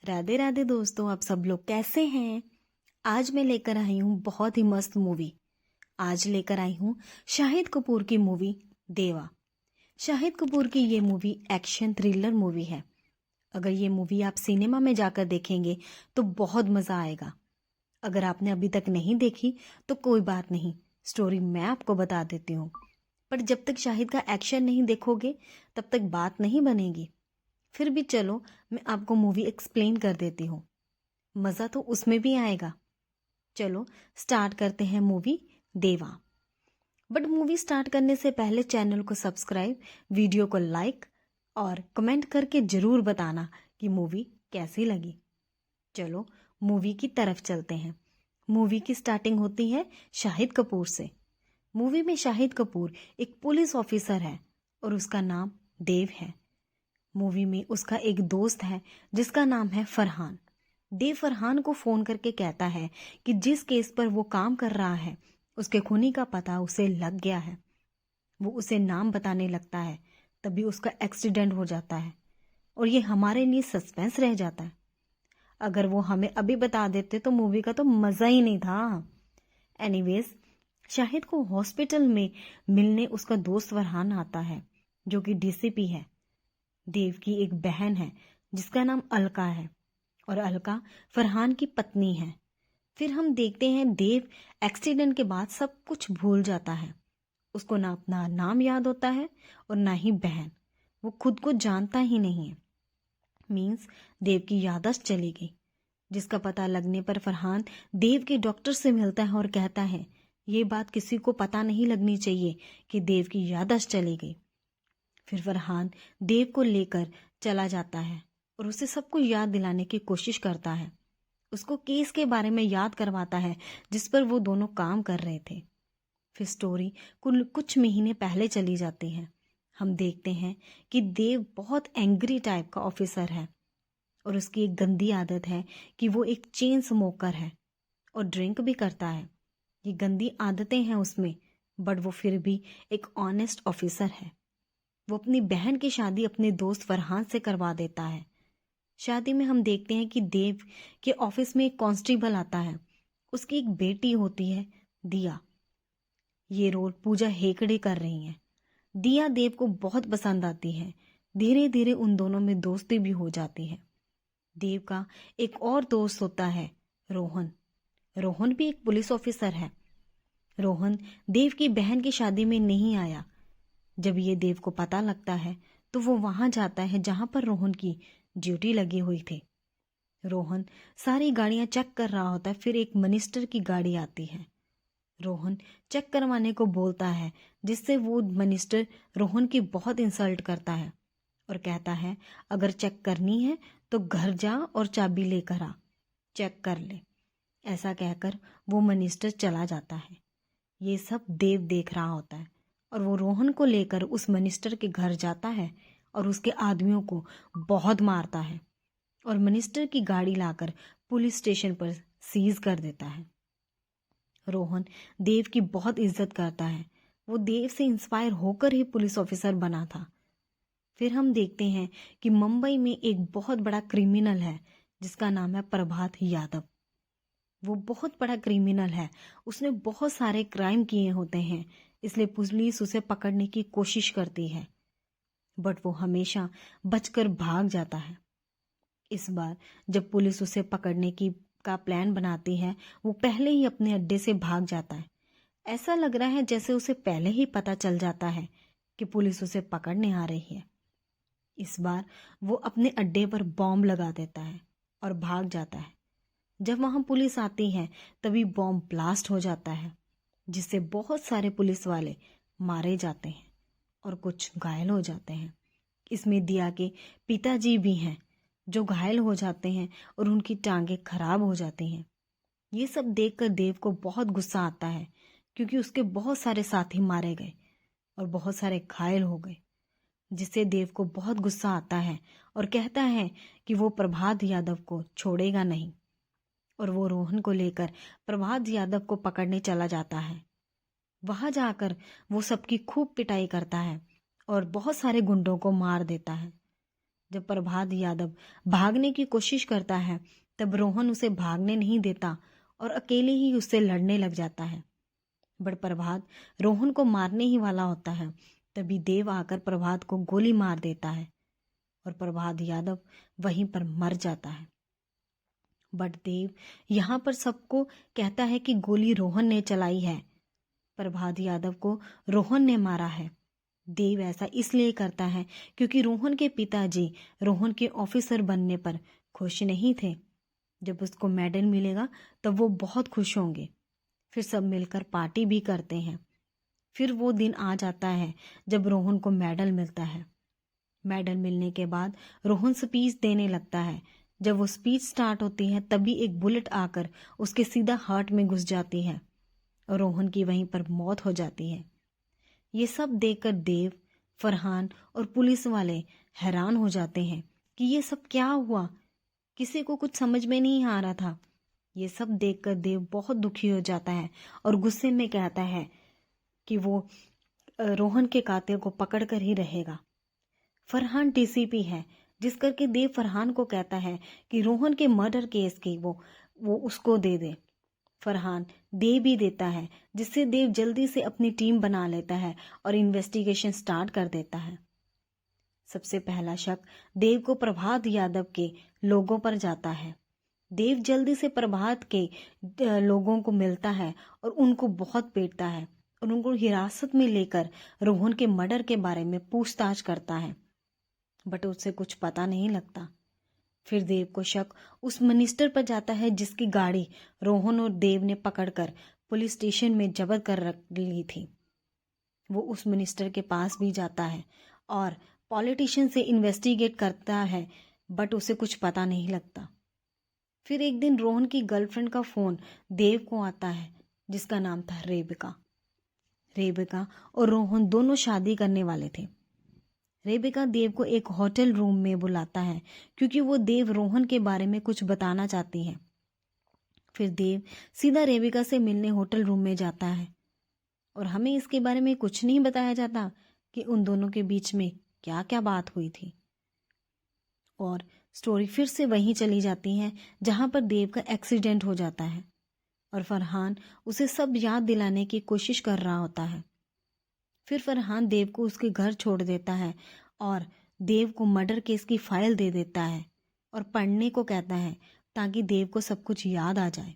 राधे राधे दोस्तों, आप सब लोग कैसे हैं। आज मैं लेकर आई हूँ बहुत ही मस्त मूवी। आज लेकर आई हूँ शाहिद कपूर की मूवी देवा। शाहिद कपूर की ये मूवी एक्शन थ्रिलर मूवी है। अगर ये मूवी आप सिनेमा में जाकर देखेंगे तो बहुत मज़ा आएगा। अगर आपने अभी तक नहीं देखी तो कोई बात नहीं, स्टोरी मैं आपको बता देती हूँ। पर जब तक शाहिद का एक्शन नहीं देखोगे तब तक बात नहीं बनेगी। फिर भी चलो, मैं आपको मूवी एक्सप्लेन कर देती हूँ, मज़ा तो उसमें भी आएगा। चलो स्टार्ट करते हैं मूवी देवा। बट मूवी स्टार्ट करने से पहले चैनल को सब्सक्राइब, वीडियो को लाइक और कमेंट करके ज़रूर बताना कि मूवी कैसी लगी। चलो मूवी की तरफ चलते हैं। मूवी की स्टार्टिंग होती है शाहिद कपूर से। मूवी में शाहिद कपूर एक पुलिस ऑफिसर है और उसका नाम देव है। मूवी में उसका एक दोस्त है जिसका नाम है फरहान। देव फरहान को फ़ोन करके कहता है कि जिस केस पर वो काम कर रहा है उसके खूनी का पता उसे लग गया है। वो उसे नाम बताने लगता है, तभी उसका एक्सीडेंट हो जाता है और ये हमारे लिए सस्पेंस रह जाता है। अगर वो हमें अभी बता देते तो मूवी का तो मज़ा ही नहीं था। एनीवेज, शाहिद को हॉस्पिटल में मिलने उसका दोस्त फरहान आता है जो कि डीसीपी है। देव की एक बहन है जिसका नाम अलका है और अलका फरहान की पत्नी है। फिर हम देखते हैं देव एक्सीडेंट के बाद सब कुछ भूल जाता है। उसको ना अपना नाम याद होता है और ना ही बहन। वो खुद को जानता ही नहीं है। मीन्स देव की याददाश्त चली गई। जिसका पता लगने पर फरहान देव के डॉक्टर से मिलता है और कहता है ये बात किसी को पता नहीं लगनी चाहिए कि देव की याददाश्त चली गई। फिर फरहान देव को लेकर चला जाता है और उसे सब कुछ याद दिलाने की कोशिश करता है। उसको केस के बारे में याद करवाता है जिस पर वो दोनों काम कर रहे थे। फिर स्टोरी कुछ महीने पहले चली जाती है। हम देखते हैं कि देव बहुत एंग्री टाइप का ऑफिसर है और उसकी एक गंदी आदत है कि वो एक चेन स्मोकर है और ड्रिंक भी करता है। ये गंदी आदतें हैं उसमें, बट वो फिर भी एक ऑनेस्ट ऑफिसर है। वो अपनी बहन की शादी अपने दोस्त फरहान से करवा देता है। शादी में हम देखते हैं कि देव के ऑफिस में एक कांस्टेबल आता है। उसकी एक बेटी होती है दिया। ये रोल पूजा हेगड़े कर रही हैं। दिया देव को बहुत पसंद आती है। धीरे धीरे उन दोनों में दोस्ती भी हो जाती है। देव का एक और दोस्त होता है रोहन। रोहन भी एक पुलिस ऑफिसर है। रोहन देव की बहन की शादी में नहीं आया। जब ये देव को पता लगता है तो वो वहां जाता है जहां पर रोहन की ड्यूटी लगी हुई थी। रोहन सारी गाड़ियां चेक कर रहा होता है। फिर एक मिनिस्टर की गाड़ी आती है। रोहन चेक करवाने को बोलता है जिससे वो मिनिस्टर रोहन की बहुत इंसल्ट करता है और कहता है अगर चेक करनी है तो घर जा और चाबी लेकर आ, चेक कर ले। ऐसा कहकर वो मिनिस्टर चला जाता है। ये सब देव देख रहा होता है और वो रोहन को लेकर उस मिनिस्टर के घर जाता है और उसके आदमियों को बहुत मारता है और मिनिस्टर की गाड़ी लाकर पुलिस स्टेशन पर सीज कर देता है। रोहन देव की बहुत इज्जत करता है। वो देव से इंस्पायर होकर ही पुलिस ऑफिसर बना था। फिर हम देखते हैं कि मुंबई में एक बहुत बड़ा क्रिमिनल है जिसका नाम है प्रभात यादव। वो बहुत बड़ा क्रिमिनल है। उसने बहुत सारे क्राइम किए होते हैं, इसलिए पुलिस उसे पकड़ने की कोशिश करती है, बट वो हमेशा बचकर भाग जाता है। इस बार जब पुलिस उसे पकड़ने की का प्लान बनाती है, वो पहले ही अपने अड्डे से भाग जाता है। ऐसा लग रहा है जैसे उसे पहले ही पता चल जाता है कि पुलिस उसे पकड़ने आ रही है। इस बार वो अपने अड्डे पर बॉम्ब लगा देता है और भाग जाता है। जब वहां पुलिस आती है तभी बॉम्ब ब्लास्ट हो जाता है जिससे बहुत सारे पुलिस वाले मारे जाते हैं और कुछ घायल हो जाते हैं। इसमें दिया के पिताजी भी हैं जो घायल हो जाते हैं और उनकी टांगें खराब हो जाती हैं। ये सब देखकर देव को बहुत गुस्सा आता है क्योंकि उसके बहुत सारे साथी मारे गए और बहुत सारे घायल हो गए, जिससे देव को बहुत गुस्सा आता है और कहता है कि वो प्रभात यादव को छोड़ेगा नहीं और वो रोहन को लेकर प्रभात यादव को पकड़ने चला जाता है। वहां जाकर वो सबकी खूब पिटाई करता है और बहुत सारे गुंडों को मार देता है। जब प्रभात यादव भागने की कोशिश करता है तब रोहन उसे भागने नहीं देता और अकेले ही उससे लड़ने लग जाता है। बट प्रभात रोहन को मारने ही वाला होता है, तभी देव आकर प्रभात को गोली मार देता है और प्रभात यादव वहीं पर मर जाता है। बट देव यहाँ पर सबको कहता है कि गोली रोहन ने चलाई है, प्रभात यादव को रोहन ने मारा है। देव ऐसा इसलिए करता है क्योंकि रोहन के पिताजी रोहन के ऑफिसर बनने पर खुश नहीं थे। जब उसको मेडल मिलेगा तब वो बहुत खुश होंगे। फिर सब मिलकर पार्टी भी करते हैं। फिर वो दिन आ जाता है जब रोहन को मेडल मिलता है। मेडल मिलने के बाद रोहन स्पीच देने लगता है। जब वो स्पीच स्टार्ट होती है तभी एक बुलेट आकर उसके सीधा हार्ट में घुस जाती है और रोहन की वहीं पर मौत हो जाती है। ये सब देखकर देव, फरहान और पुलिस वाले हैरान हो जाते हैं कि ये सब क्या हुआ। किसी को कुछ समझ में नहीं आ रहा था। ये सब देखकर देव बहुत दुखी हो जाता है और गुस्से में कहता है कि वो रोहन के कातिल को पकड़ कर ही रहेगा। फरहान डीसीपी है, जिस करके देव फरहान को कहता है कि रोहन के मर्डर केस की वो उसको दे दे। फरहान दे भी देता है, जिससे देव जल्दी से अपनी टीम बना लेता है और इन्वेस्टिगेशन स्टार्ट कर देता है। सबसे पहला शक देव को प्रभात यादव के लोगों पर जाता है। देव जल्दी से प्रभात के लोगों को मिलता है और उनको बहुत पीटता है और उनको हिरासत में लेकर रोहन के मर्डर के बारे में पूछताछ करता है, बट उससे कुछ पता नहीं लगता। फिर देव को शक उस मिनिस्टर पर जाता है जिसकी गाड़ी रोहन और देव ने पकड़कर पुलिस स्टेशन में जब्त कर रख ली थी। वो उस मिनिस्टर के पास भी जाता है और पॉलिटिशियन से इन्वेस्टिगेट करता है, बट उसे कुछ पता नहीं लगता। फिर एक दिन रोहन की गर्लफ्रेंड का फोन देव को आता है, जिसका नाम था रेबिका। रेबिका और रोहन दोनों शादी करने वाले थे। रेबिका देव को एक होटल रूम में बुलाता है क्योंकि वो देव रोहन के बारे में कुछ बताना चाहती है। फिर देव सीधा रेबिका से मिलने होटल रूम में जाता है और हमें इसके बारे में कुछ नहीं बताया जाता कि उन दोनों के बीच में क्या क्या बात हुई थी। और स्टोरी फिर से वहीं चली जाती है जहां पर देव का एक्सीडेंट हो जाता है और फरहान उसे सब याद दिलाने की कोशिश कर रहा होता है। फिर फरहान देव को उसके घर छोड़ देता है और देव को मर्डर केस की फाइल दे देता है और पढ़ने को कहता है ताकि देव को सब कुछ याद आ जाए।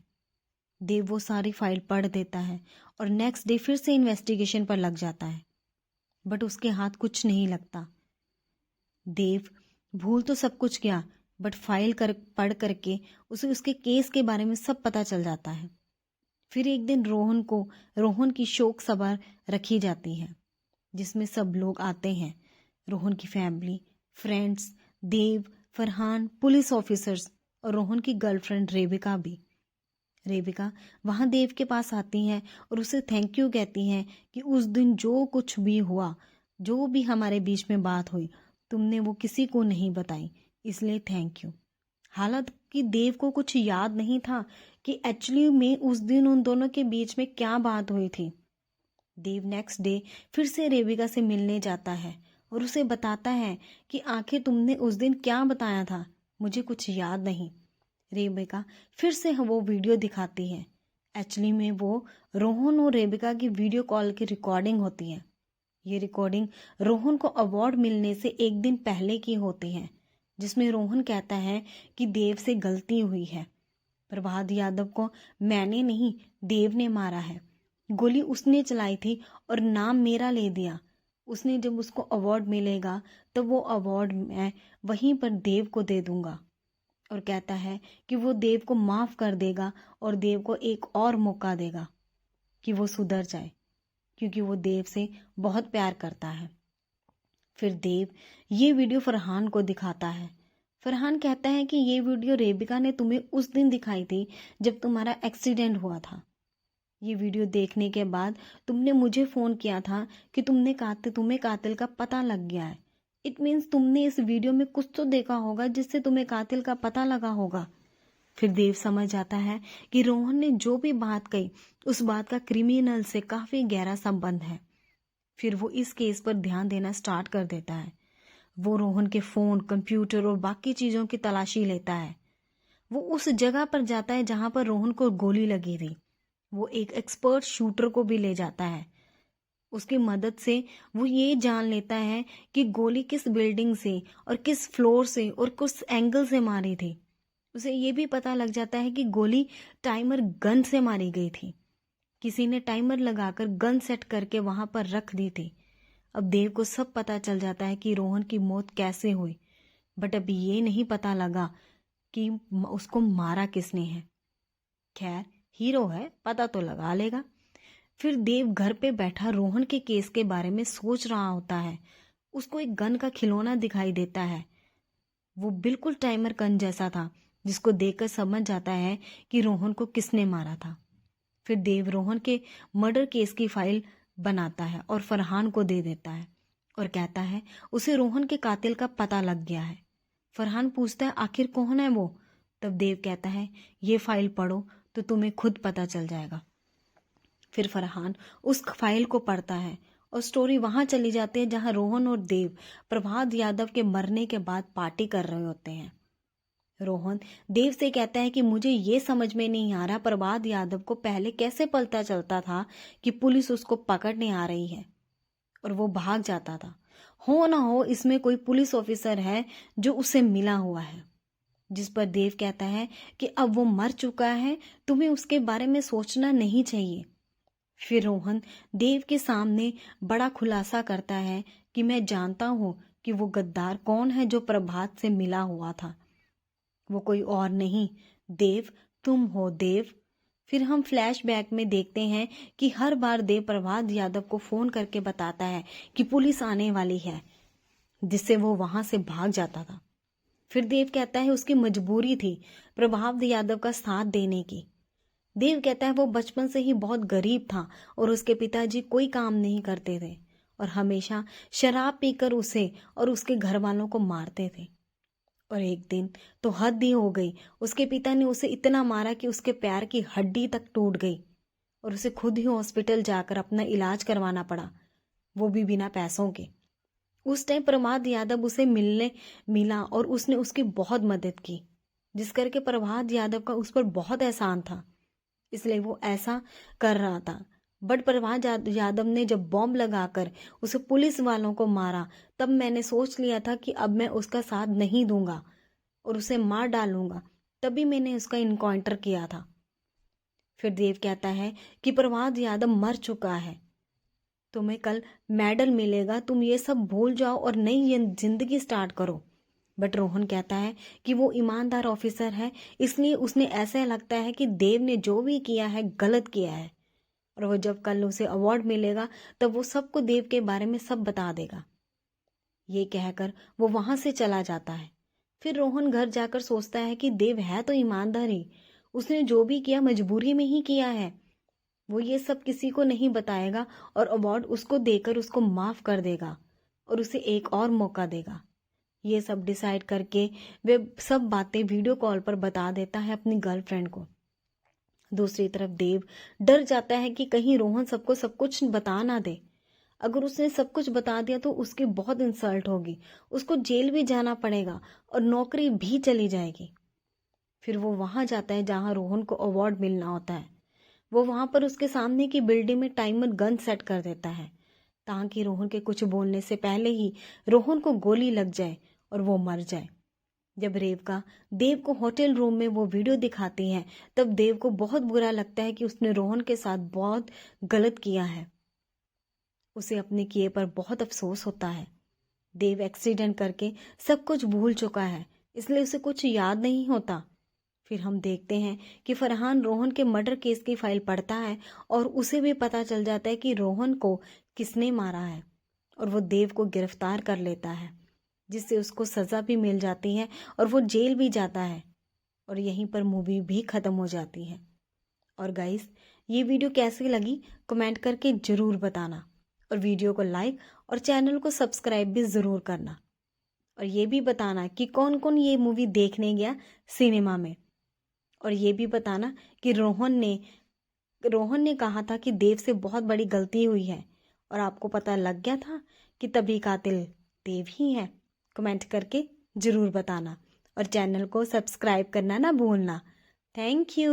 देव वो सारी फाइल पढ़ देता है और नेक्स्ट डे फिर से इन्वेस्टिगेशन पर लग जाता है, बट उसके हाथ कुछ नहीं लगता। देव भूल तो सब कुछ गया, बट फाइल पढ़ करके उसे उसके केस के बारे में सब पता चल जाता है। फिर एक दिन रोहन की शोक सभा रखी जाती है जिसमें सब लोग आते हैं, रोहन की फैमिली, फ्रेंड्स, देव, फरहान, पुलिस ऑफिसर्स और रोहन की गर्लफ्रेंड रेबिका भी। रेबिका वहां देव के पास आती हैं और उसे थैंक यू कहती हैं कि उस दिन जो कुछ भी हुआ, जो भी हमारे बीच में बात हुई, तुमने वो किसी को नहीं बताई, इसलिए थैंक यू। हालांकि देव को कुछ याद नहीं था कि एक्चुअली में उस दिन उन दोनों के बीच में क्या बात हुई थी। देव नेक्स्ट डे फिर से रेबिका से मिलने जाता है और उसे बताता है कि आखिर तुमने उस दिन क्या बताया था, मुझे कुछ याद नहीं। रेबिका फिर से वो वीडियो दिखाती है। एक्चुअली में वो रोहन और रेबिका की वीडियो कॉल की रिकॉर्डिंग होती है। ये रिकॉर्डिंग रोहन को अवार्ड मिलने से एक दिन पहले की होती है, जिसमें रोहन कहता है कि देव से गलती हुई है। प्रभात यादव को मैंने नहीं, देव ने मारा है, गोली उसने चलाई थी और नाम मेरा ले दिया। उसने जब उसको अवार्ड मिलेगा तब वो अवार्ड मैं वहीं पर देव को दे दूंगा। और कहता है कि वो देव को माफ कर देगा और देव को एक और मौका देगा कि वो सुधर जाए, क्योंकि वो देव से बहुत प्यार करता है। फिर देव ये वीडियो फरहान को दिखाता है। फरहान कहता है कि ये वीडियो रेबिका ने तुम्हें उस दिन दिखाई थी जब तुम्हारा एक्सीडेंट हुआ था। ये वीडियो देखने के बाद तुमने मुझे फोन किया था कि तुम्हें कातिल का पता लग गया है। इट मीन्स तुमने इस वीडियो में कुछ तो देखा होगा जिससे तुम्हें कातिल का पता लगा होगा। फिर देव समझ जाता है कि रोहन ने जो भी बात कही उस बात का क्रिमिनल से काफी गहरा संबंध है। फिर वो इस केस पर ध्यान देना स्टार्ट कर देता है। वो रोहन के फ़ोन, कंप्यूटर और बाकी चीज़ों की तलाशी लेता है। वो उस जगह पर जाता है जहाँ पर रोहन को गोली लगी थी। वो एक एक्सपर्ट शूटर को भी ले जाता है। उसकी मदद से वो ये जान लेता है कि गोली किस बिल्डिंग से और किस फ्लोर से और किस एंगल से मारी थी। उसे ये भी पता लग जाता है कि गोली टाइमर गन से मारी गई थी। किसी ने टाइमर लगाकर गन सेट करके वहां पर रख दी थी। अब देव को सब पता चल जाता है कि रोहन की मौत कैसे हुई, बट अभी ये नहीं पता लगा कि उसको मारा किसने है। खैर, हीरो है, पता तो लगा लेगा। फिर देव घर पे बैठा रोहन के केस के बारे में सोच रहा होता है। उसको एक गन का खिलौना दिखाई देता है। वो बिल्कुल टाइमर गन जैसा था, जिसको देखकर समझ जाता है कि रोहन को किसने मारा था। फिर देव रोहन के मर्डर केस की फाइल बनाता है और फरहान को दे देता है और कहता है उसे रोहन के कातिल का पता लग गया है। फरहान पूछता है आखिर कौन है वो। तब देव कहता है ये फाइल पढ़ो तो तुम्हें खुद पता चल जाएगा। फिर फरहान उस फाइल को पढ़ता है और स्टोरी वहां चली जाती है जहां रोहन और देव प्रभात यादव के मरने के बाद पार्टी कर रहे होते हैं। रोहन देव से कहता है कि मुझे ये समझ में नहीं आ रहा प्रभात यादव को पहले कैसे पता चलता था कि पुलिस उसको पकड़ने आ रही है और वो भाग जाता था। हो ना हो इसमें कोई पुलिस ऑफिसर है जो उसे मिला हुआ है। जिस पर देव कहता है कि अब वो मर चुका है, तुम्हें उसके बारे में सोचना नहीं चाहिए। फिर रोहन देव के सामने बड़ा खुलासा करता है कि मैं जानता हूं कि वो गद्दार कौन है जो प्रभात से मिला हुआ था। वो कोई और नहीं, देव तुम हो देव। फिर हम फ्लैशबैक में देखते हैं कि हर बार देव प्रभात यादव को फोन करके बताता है कि पुलिस आने वाली है, जिससे वो वहां से भाग जाता था। फिर देव कहता है उसकी मजबूरी थी प्रभात यादव का साथ देने की। देव कहता है वो बचपन से ही बहुत गरीब था और उसके पिताजी कोई काम नहीं करते थे और हमेशा शराब पीकर उसे और उसके घर वालों को मारते थे। और एक दिन तो हद ही हो गई, उसके पिता ने उसे इतना मारा कि उसके पैर की हड्डी तक टूट गई और उसे खुद ही हॉस्पिटल जाकर अपना इलाज करवाना पड़ा, वो भी बिना पैसों के। उस टाइम प्रभात यादव उसे मिला और उसने उसकी बहुत मदद की, जिस करके प्रभात यादव का उस पर बहुत एहसान था, इसलिए वो ऐसा कर रहा था। बट प्रभात यादव ने जब बॉम्ब लगाकर उसे पुलिस वालों को मारा, तब मैंने सोच लिया था कि अब मैं उसका साथ नहीं दूंगा और उसे मार डालूंगा। तभी मैंने उसका इनकाउंटर किया था। फिर देव कहता है कि प्रभात यादव मर चुका है, तुम्हें कल मेडल मिलेगा, तुम ये सब भूल जाओ और नई जिंदगी स्टार्ट करो। बट रोहन कहता है कि वो ईमानदार ऑफिसर है, इसलिए उसने ऐसा लगता है कि देव ने जो भी किया है गलत किया है और वो जब कल उसे अवार्ड मिलेगा तब वो सबको देव के बारे में सब बता देगा। ये कहकर वो वहां से चला जाता है। फिर रोहन घर जाकर सोचता है कि देव है तो ईमानदार ही, उसने जो भी किया मजबूरी में ही किया है। वो ये सब किसी को नहीं बताएगा और अवार्ड उसको देकर उसको माफ कर देगा और उसे एक और मौका देगा। ये सब डिसाइड करके वे सब बातें वीडियो कॉल पर बता देता है अपनी गर्लफ्रेंड को। दूसरी तरफ देव डर जाता है कि कहीं रोहन सबको सब कुछ बता ना दे। अगर उसने सब कुछ बता दिया तो उसकी बहुत इंसल्ट होगी, उसको जेल भी जाना पड़ेगा और नौकरी भी चली जाएगी। फिर वो वहां जाता है जहां रोहन को अवार्ड मिलना होता है। वो वहां पर उसके सामने की बिल्डिंग में टाइमर गन सेट कर देता है ताकि रोहन के कुछ बोलने से पहले ही रोहन को गोली लग जाए और वो मर जाए। जब रेवका देव को होटल रूम में वो वीडियो दिखाती है, तब देव को बहुत बुरा लगता है कि उसने रोहन के साथ बहुत गलत किया है। उसे अपने किए पर बहुत अफसोस होता है। देव एक्सीडेंट करके सब कुछ भूल चुका है, इसलिए उसे कुछ याद नहीं होता। फिर हम देखते हैं कि फरहान रोहन के मर्डर केस की फाइल पढ़ता है और उसे भी पता चल जाता है कि रोहन को किसने मारा है और वो देव को गिरफ्तार कर लेता है, जिससे उसको सजा भी मिल जाती है और वो जेल भी जाता है और यहीं पर मूवी भी खत्म हो जाती है। और गाइस, ये वीडियो कैसी लगी कमेंट करके जरूर बताना और वीडियो को लाइक और चैनल को सब्सक्राइब भी जरूर करना और ये भी बताना कि कौन कौन ये मूवी देखने गया सिनेमा में। और ये भी बताना कि रोहन ने कहा था कि देव से बहुत बड़ी गलती हुई है और आपको पता लग गया था कि तभी कातिल देव ही है। कमेंट करके ज़रूर बताना और चैनल को सब्सक्राइब करना ना भूलना। Thank you.